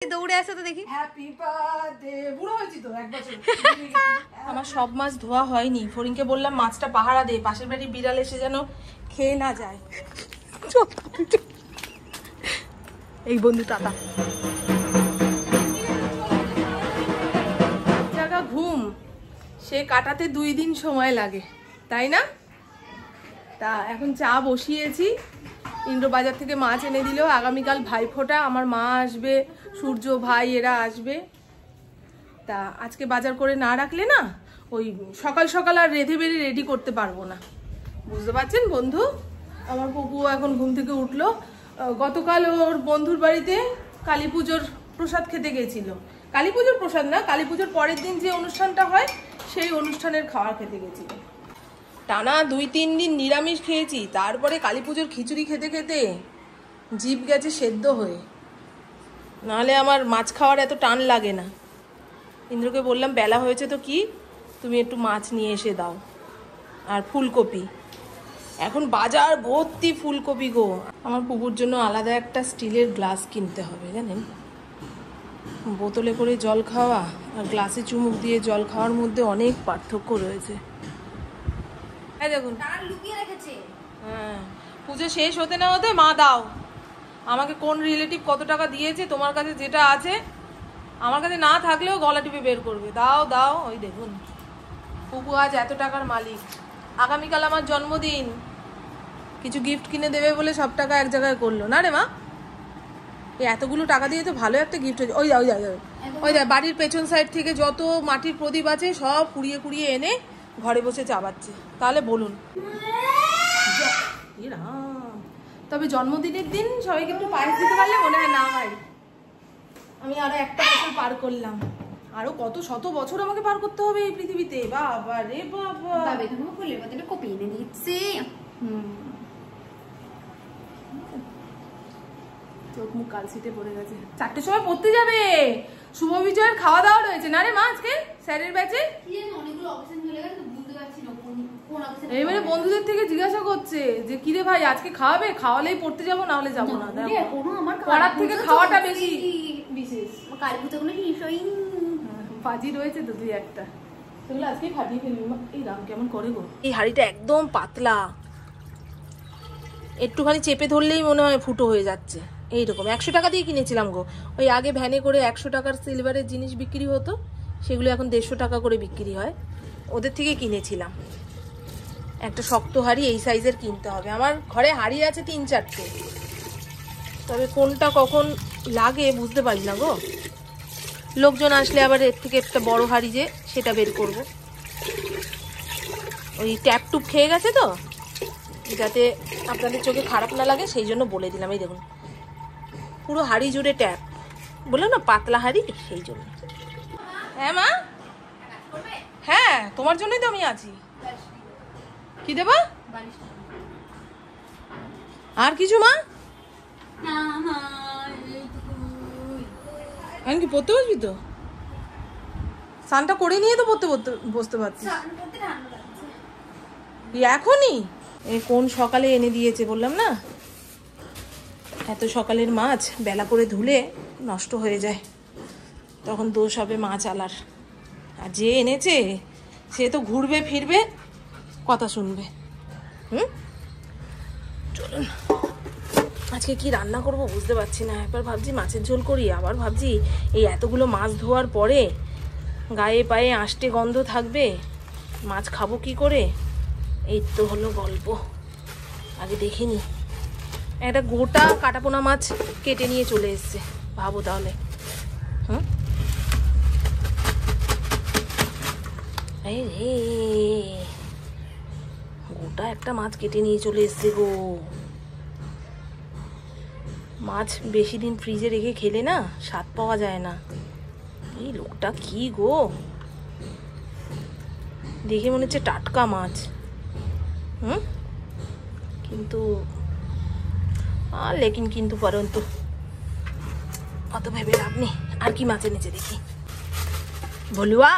দৌড়ে আসো তো দেখি। Happy birthday. বুড়ো হয়েছি তো এক বছর। আমার সব মাছ ধোয়া হয়নি। ফরিনকে বললাম মাছটা পাহারা দে, পাশের বাড়ি বিড়াল এসে যেন খেয়ে না যায়। এই বন্ধু টাটা। জায়গা ঘুম সে কাটাতে 2 দিন সময় লাগে, তাই না? তা এখন চা বসিয়েছি। ইন্দ্র বাজার থেকে মাছ এনে দিল। আগামীকাল ভাইফোঁটা, আমার মা আসবে, সূর্য ভাই এরা আসবে। তা আজকে বাজার করে না রাখলে না ওই সকাল সকাল আর রেঁধে বেড়ে রেডি করতে পারবো না, বুঝতে পারছেন বন্ধু? আমার পপু এখন ঘুম থেকে উঠলো। গতকাল ওর বন্ধুর বাড়িতে কালী পুজোর প্রসাদ খেতে গেছিল। কালী পুজোর প্রসাদ না, কালী পুজোর পরের দিন যে অনুষ্ঠানটা হয় সেই অনুষ্ঠানের খাবার খেতে গেছিল। টানা 2-3 দিন নিরামিষ খেয়েছি, তারপরে কালী পুজোর খিচুড়ি খেতে খেতে জিভ গেছে সেদ্ধ হয়ে। নাহলে আমার মাছ খাওয়ার এত টান লাগে না। ইন্দ্রকে বললাম বেলা হয়েছে তো কি, তুমি একটু মাছ নিয়ে এসে দাও আর ফুলকপি। এখন বাজার ভর্তি ফুলকপি গো। আমার পুকুর জন্য আলাদা একটা স্টিলের গ্লাস কিনতে হবে, জানেন? বোতলে করে জল খাওয়া আর গ্লাসে চুমুক দিয়ে জল খাওয়ার মধ্যে অনেক পার্থক্য রয়েছে। হ্যাঁ দেখুন, হ্যাঁ, পুজো শেষ হতে না হতে মা দাও। আমাকে কোন রিলেটিভ কত টাকা দিয়েছে, তোমার কাছে যেটা আছে, আমার কাছে না থাকলেও গলা টিপে বের করবে, দাও দাও। ওই দেখুন, পুকু আজ এত টাকার মালিক। আগামীকাল আমার জন্মদিন, কিছু গিফট কিনে দেবে বলে সব টাকা এক জায়গায় করলো না রে মা। এই এতগুলো টাকা দিয়ে তো ভালো একটা গিফট হয়েছে। ওই যা ওই যা ওই যা, বাড়ির পেছন সাইড থেকে যত মাটির প্রদীপ আছে সব কুড়িয়ে কুড়িয়ে এনে ঘরে বসে চাবাচ্ছে। তাহলে বলুন, তবে জন্মদিনের দিন সবাইকে একটু পায়েস দিতে পারলে মনে হয় না ভাই। আমি আরো একটা বছর পার করলাম, আরো কত শত বছর আমাকে পার করতে হবে এই পৃথিবীতে। বাবা রে বাবা, ফুলের পাতাটা কপি এনে দিচ্ছে। চোখ মুখ কালসিটে পড়ে গেছে। 4টের সময় পড়তে যাবে, শুভ বিজয়ের খাওয়া দাওয়া রয়েছে না রে মা আজকে স্যারের ব্যাচে। এবারে বন্ধুদের থেকে জিজ্ঞাসা করছে যে কিরে ভাই আজকে খাওয়াবে, খাওয়ালেই পড়তে যাবো, না হলে যাবো না। পড়ার থেকে খাওয়াটা বেশি বিশেষ। বাজি রয়েছে তো 2-1টা, সেগুলো আজকে ফাটিয়ে ফেলবি। এই রাম কেমন করে গো। এই হাঁড়িটা একদম পাতলা, একটুখানি চেপে ধরলেই মনে হয় ফুটো হয়ে যাচ্ছে। এইরকম 100 টাকা দিয়ে কিনেছিলাম গো। ওই আগে ভ্যানে করে 100 টাকার সিলভারের জিনিস বিক্রি হতো, সেগুলো এখন 150 টাকা করে বিক্রি হয়, ওদের থেকে কিনেছিলাম। একটা শক্ত হাঁড়ি এই সাইজের কিনতে হবে। আমার ঘরে হাঁড়ি আছে 3-4টে, তবে কোনটা কখন লাগে বুঝতে পারি না গো। লোকজন আসলে আবার এর থেকে একটা বড় হাঁড়ি যে সেটা বের করব। ওই ট্যাপ টুপ খেয়ে গেছে তো, যাতে আপনাদের চোখে খারাপ না লাগে সেই জন্য বলে দিলাম। এই দেখুন, পুরো হাঁড়ি জুড়ে ট্যাপ, বললো না পাতলা হাঁড়ি, সেই জন্য। হ্যাঁ মা, হ্যাঁ তোমার জন্যই তো আমি আছি। কি দেবা আর কিছু মা? আমি কি পড়তে বসবি তো? স্নানটা করে নিয়ে তো পড়তে বসতে পারছিস এখনই? কোন সকালে এনে দিয়েছে বললাম না, এত সকালের মাছ বেলা করে ধুলে নষ্ট হয়ে যায়, তখন দোষ হবে মাছ আলার। আর যে এনেছে সে তো ঘুরবে ফিরবে, কথা শুনবে। চলুন, আজকে কি রান্না করব বুঝতে পারছি না। একবার ভাবছি মাছের ঝোল করি, আবার ভাবছি এই এতগুলো মাছ ধোয়ার পরে গায়ে পায়ে আষ্টে গন্ধ থাকবে, মাছ খাবো কি করে। এই তো হলো গল্প। আগে দেখিনি, একটা গোটা কাটাপোনা মাছ কেটে নিয়ে চলে এসছে, ভাবো তাহলে। এই রে, গোটা একটা মাছ কেটে নিয়ে চলে এসছে গো। মাছ বেশি দিন ফ্রিজে রেখে খেলে না স্বাদ পাওয়া যায় না। এই লোকটা কি গো, দেখে মনে হচ্ছে টাটকা মাছ। কিন্তু লেকিন কিন্তু পরন্তু অত ভেবে লাভ নেই। আর কি মাছ এনেছে দেখি। ভলুয়া,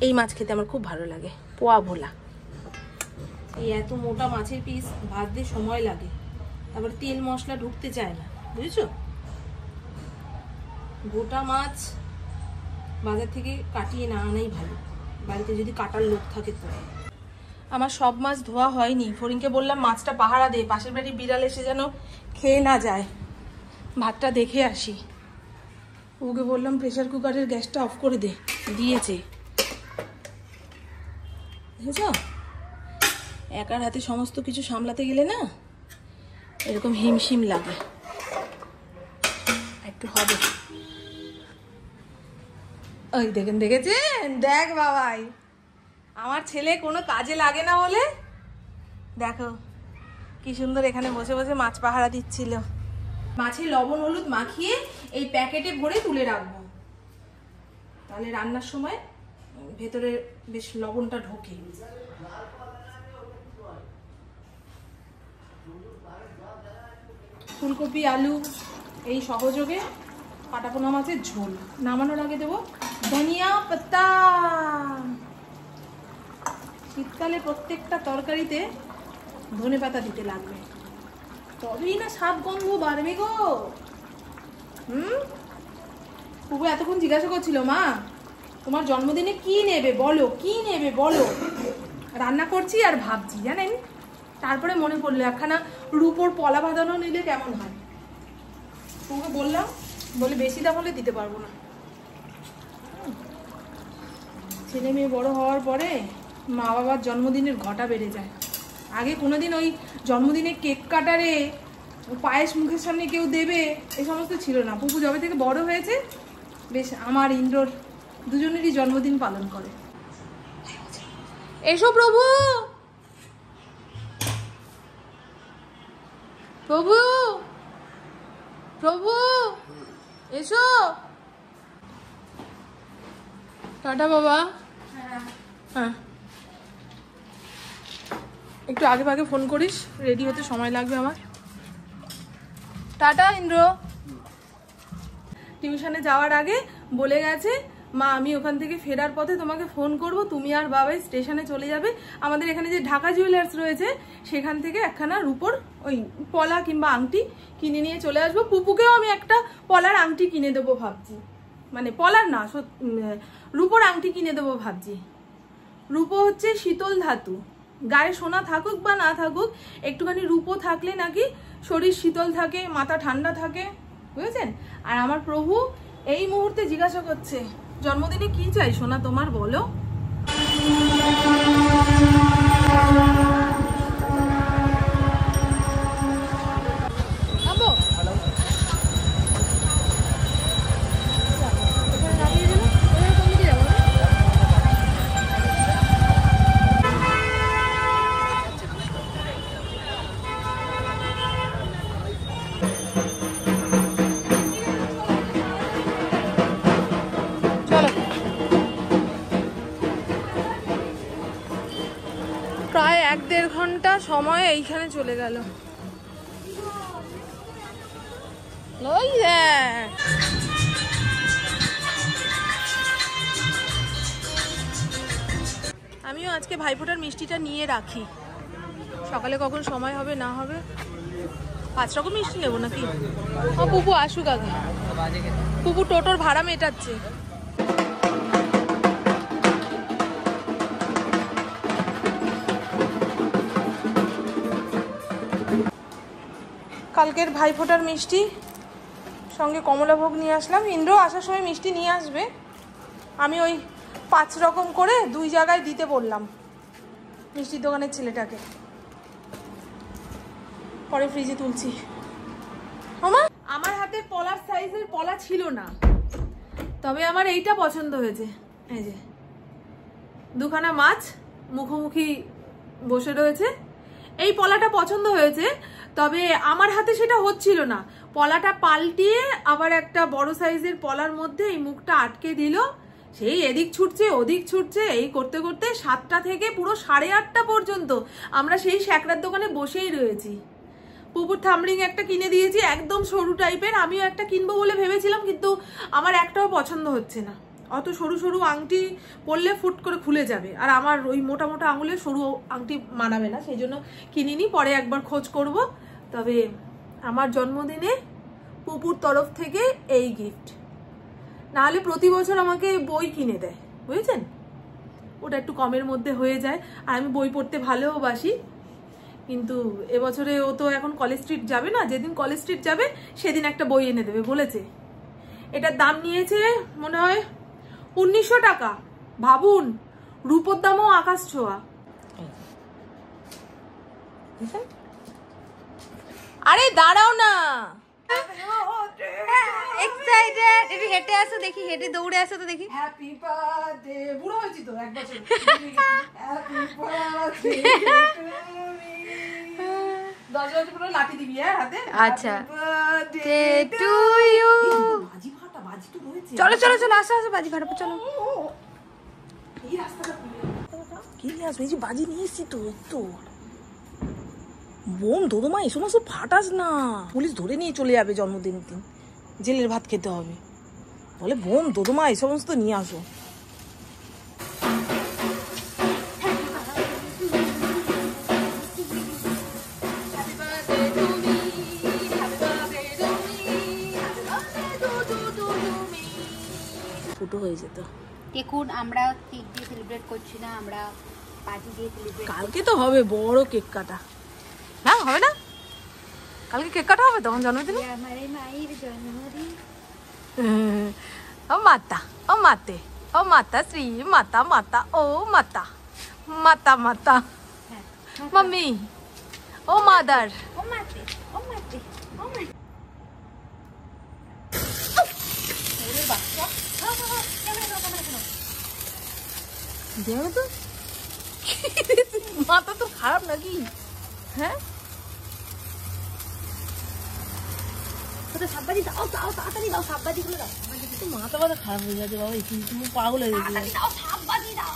এই মাছ খেতে আমার খুব ভালো লাগে, পোয়া ভোলা। এই এত মোটা মাছের পিস ভাজতে সময় লাগে, তারপর তেল মশলা ঢুকতে চায় না, বুঝেছো? গোটা মাছ বাজার থেকে কাটিয়ে না আনাই ভালো, বাড়িতে যদি কাটার লোক থাকে তো। আমার সব মাছ ধোয়া হয়নি, ফরিনকে বললাম মাছটা পাহারা দে, পাশের বাড়ি বিড়াল এসে যেন খেয়ে না যায়। ভাতটা দেখে আসি। ওকে বললাম প্রেসার কুকারের গ্যাসটা অফ করে দে, দিয়েছে। বুঝেছ, একার হাতে সমস্ত কিছু সামলাতে গেলে না এরকম হিমশিম লাগে। একটু হবে। ওই দেখেন, দেখেছেন? দেখ বাবাই, আমার ছেলে কোনো কাজে লাগে না বলে দেখো কি সুন্দর এখানে বসে বসে মাছ পাহারা দিচ্ছিল। মাছে লবণ হলুদ মাখিয়ে এই প্যাকেটে ভরে তুলে রাখবো, তাহলে রান্নার সময় ভেতরে বেশ লবণটা ঢোকে। ফুলকপি আলু এই সহযোগে কাটাপোনা মাছের ঝোল। নামানোর আগে দেবো ধনিয়া পাতা। শীতকালে প্রত্যেকটা তরকারিতে ধনে পাতা দিতে লাগবে, তবেই না স্বাদ গন্ধ বাড়বে গো। পুপু এতক্ষণ জিজ্ঞাসা করছিল, মা তোমার জন্মদিনে কি নেবে বলো, কি নেবে বলো। রান্না করছি আর ভাবছি, জানেন। তারপরে মনে পড়লো একখানা রূপোর পলা বাঁধানো নিলে কেমন হয়। পুপুকে বললাম, বলে বেশি দাম হলে দিতে পারবো না। ছেলে মেয়ে বড় হওয়ার পরে মা বাবার জন্মদিনের ঘটা বেড়ে যায়। আগে কোনোদিন ওই জন্মদিনে কেক কাটারে পায়েস মুখের সামনে কেউ দেবে এই সমস্ত ছিল না। পুপু যবে থেকে বড় হয়েছে বেশ আমার ইন্দ্রর দুজনেরই জন্মদিন পালন করে। এসো প্রভু, প্রভু, প্রভু এসো। টাটা বাবা। হ্যাঁ, একটু আগে ভাগে ফোন করিস, রেডি হতে সময় লাগবে আমার। টাটা ইন্দ্র। টিউশনে যাওয়ার আগে বলে গেছে, মা আমি ওখান থেকে ফেরার পথে তোমাকে ফোন করব, তুমি আর বাবাই স্টেশনে চলে যাবে। আমাদের এখানে যে ঢাকা জুয়েলার্স রয়েছে সেখান থেকে একখানা রূপোর ওই পলা কিংবা আংটি কিনে নিয়ে চলে আসবো। পুপুকেও আমি একটা পলার আংটি কিনে দেবো ভাবছি, মানে পলার না, রূপোর আংটি কিনে দেবো ভাবছি। রূপো হচ্ছে শীতল ধাতু, গায়ে সোনা থাকুক বা না থাকুক একটুখানি রূপো থাকলে নাকি শরীর শীতল থাকে, মাথা ঠান্ডা থাকে, বুঝেছেন। আর আমার প্রভু এই মুহূর্তে জিজ্ঞাসা করছে, জন্মদিনে কি চাই সোনা তোমার বলো। প্রায় 1-1.5 ঘন্টা সময় এইখানে চলে গেল। আমিও আজকে ভাইফোঁটার মিষ্টিটা নিয়ে রাখি, সকালে কখন সময় হবে না হবে। 5 রকম মিষ্টি নেবো নাকি? পুপু আসুক আগে, পুপু টোটোর ভাড়া মেটাচ্ছে। কালকের ভাইফোঁটার মিষ্টি সঙ্গে কমলাভোগ নিয়ে আসলাম। ইন্দ্র আসার সময় মিষ্টি নিয়ে আসবে, আমি ওই 5 রকম করে 2 জায়গায় দিতে বললাম মিষ্টির দোকানের ছেলেটাকে, পরে ফ্রিজে তুলছি। আমার হাতে পলার সাইজের পলা ছিল না, তবে আমার এইটা পছন্দ হয়েছে। এই যে 2খানা মাছ মুখোমুখি বসে রয়েছে, এই পলাটা পছন্দ হয়েছে। তবে আমার হাতে সেটা হচ্ছিল না, পলাটা পাল্টিয়ে আবার একটা বড় সাইজের পলার মধ্যে এই মুখটা আটকে দিল। সেই এদিক ছুটছে ওদিক ছুটছে, এই করতে করতে 7টা থেকে পুরো 8:30 পর্যন্ত আমরা সেই শ্যাকরার দোকানে বসেই রয়েছি। পুপুর থামরিং একটা কিনে দিয়েছি, একদম সরু টাইপের। আমিও একটা কিনবো বলে ভেবেছিলাম, কিন্তু আমার একটাও পছন্দ হচ্ছে না। অত সরু সরু আংটি পরলে ফুট করে খুলে যাবে, আর আমার ওই মোটা মোটা আঙুলের সরু আংটি মানাবে না, সেই জন্য কিনিনি। পরে একবার খোঁজ করব। তবে আমার জন্মদিনে পুপুর তরফ থেকে এই গিফট, নাহলে প্রতি বছর আমাকে বই কিনে দেয়, বুঝেছেন? ওটা একটু কমের মধ্যে হয়ে যায়, আর আমি বই পড়তে ভালোবাসি। কিন্তু এবছরে ও তো এখন কলেজ স্ট্রিট যাবে না, যেদিন কলেজ স্ট্রিট যাবে সেদিন একটা বই এনে দেবে বলেছে। এটার দাম নিয়েছে মনে হয় 1900 টাকা। ভাবুন, রূপোর দামও আকাশ ছোঁয়া। আরে দাঁড়াও না, এক্সাইটেড। একটু হেঁটে আসো দেখি, হেঁটে দৌড়ে আসো তো দেখি। Happy birthday. বুড়ো হয়েছি তো 1 বছর। হ্যাপি বার্থডে দরজায় পুরো লাঠি দিবি হাতে। আচ্ছা, বার্থডে টু ইউ। বাজি ফাটা, বাজি তো রয়েছে। চলো চলো চলো, আসো আসো, বাজি ফাটাবো, চলো। এই রাস্তাটা খুলে কি নিয়ে আসবে? এই যে বাজি নিয়ে এসছি তো, তো বোম দোদমা এই সমস্ত ফাটাস না, পুলিশ ধরে নিয়ে চলে যাবে, জন্মদিন দিন জেলের ভাত খেতে হবে। বলে বোম দোদমা এই সমস্ত নিয়ে আসো। ফুটো হয়ে যেত। দেখুন, আমরা কেক দিয়ে সেলিব্রেট করছি না, আমরা বাজি দিয়ে সেলিব্রেট। কালকে তো হবে বড় কেক কাটা। না হবে না, কালকে কেক কাটা হবে তখন জন্মদিন। আমার মায়ের জন্মদিন। ও মাতা, ও মাতে, ও মাতা শ্রী মাতা, মাতা ও মাতা, মাতা মাতা মাম্মি, ও মাদার। ও মাতে, ও মাতে, ও মাতে। দেখো তো মাথা তো খারাপ নাকি? হ্যাঁ, ওটা সাববাজি দাও, দাও তাড়াতাড়ি দাও, সাববাজি গুলো দাও। মাথা ব্যথা খারাপ হয়ে যাচ্ছে বাবা, একটু তুমি পাগল হয়ে গেছে। তাড়াতাড়ি দাও, সাববাজি দাও।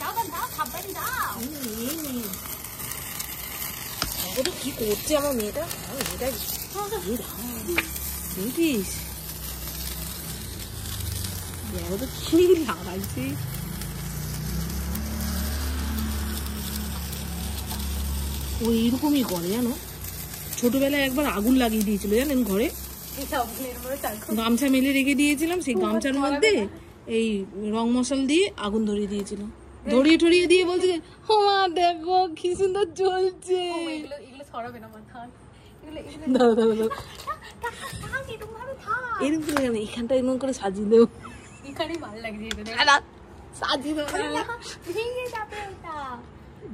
দাও দাও দাও, সাববাজি দাও। ওটা কি করছে আমার মেয়েটা? দেখিস দেখো তো কি লাগাইছে। ও এইরকমই করে জানো, ছোটবেলায় একবার আগুন লাগিয়ে দিয়েছিল জানেন ঘরে, গামছা মেলে রেখে দিয়েছিলাম, সেই গামছার মধ্যে এই রং মশলা দিয়ে আগুন ধরিয়ে দিয়েছিল, ধরিয়ে টরিয়ে দিয়ে বলছে ও মা দেখো কি সুন্দর জ্বলছে। দাও দাও দাও, এরকম করে কেন? এখানটা এরকম করে সাজিয়ে দেবো, সাজিয়ে দেবো,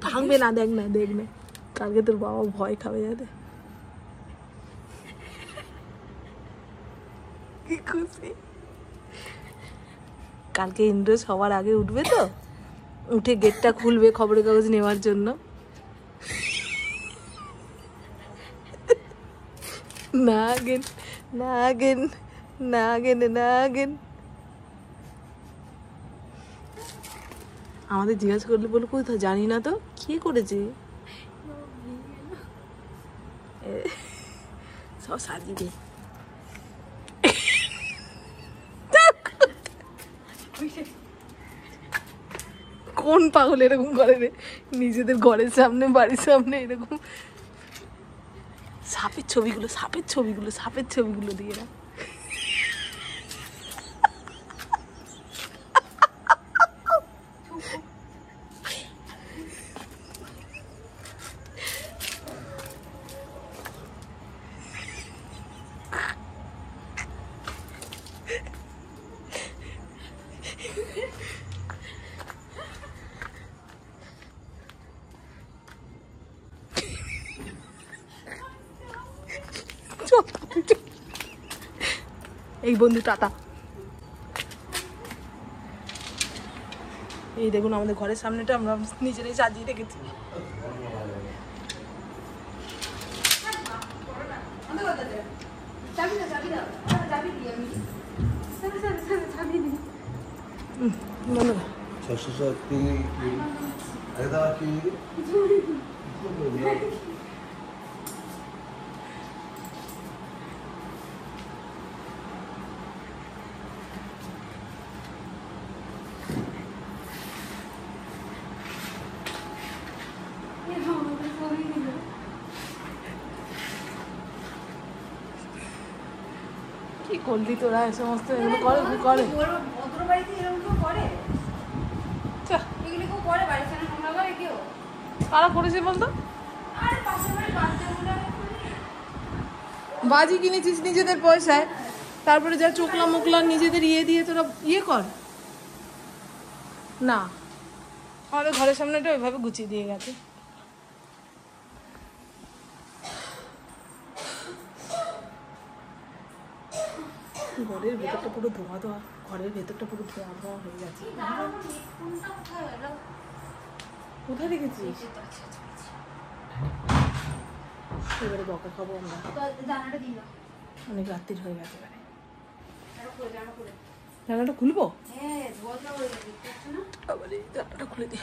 ভাঙবে না। দেখ না, দেখ না, কালকে তোর বাবা ভয় খাবে যাতে। কি খুশি, কালকে ইন্দ্র সবার আগে উঠবে তো, উঠে গেটটা খুলবে খবরের কাগজ নেওয়ার জন্য। নাগেন নাগেন নাগেন নাগেন, আমাদের জিজ্ঞাসা করলে বলে কোথাও জানি না তো কে করেছে, সব সাজিয়ে দে। কোন পাগল এরকম করে রে, নিজেদের ঘরের সামনে বাড়ির সামনে এরকম সাপের ছবিগুলো, সাপের ছবিগুলো, সাপের ছবিগুলো দিয়ে না। এই বন্ধু টাটা। এই দেখুন আমাদের ঘরের সামনেটা আমরা নিজেরাই সাজিয়ে রেখেছি। কি করলি তোরা এই সমস্ত এগুলো করে করে ভদ্র বাড়িতে এরকম কেউ করে? চা, এগুলো কেউ করে বাড়িতে না নোংরা করে কেউ? কারা করেছে বলতো? আরে পাশের বাড়ির বাচ্চাগুলো বাজি কিনেছিস নিজেদের পয়সায়, তারপরে যা চোখলা মুখলা নিজেদের ইয়ে দিয়ে তোরা ইয়ে কর না। আমাদের ঘরের সামনেটা ওইভাবে গুছিয়ে দিয়ে গেছে। ঘরের ভেতরটা পুরো ধোয়া ধোয়া, ঘরের ভেতরটা পুরো ধোয়া ধোয়া হয়ে গেছে। কোনটা কোথায় গেল? কোথায় রেখেছিস? এবারে বকা খাবো আমরা, জানাটা দিল। অনেক রাত্রির হয়ে গেছে। এবারে জানা করে। জানাটা খুলবো? হ্যাঁ, ধোয়া ধোয়া হয়ে গেছে, দেখতে পাচ্ছ না? আবার এই জানাটা খুলে দিই।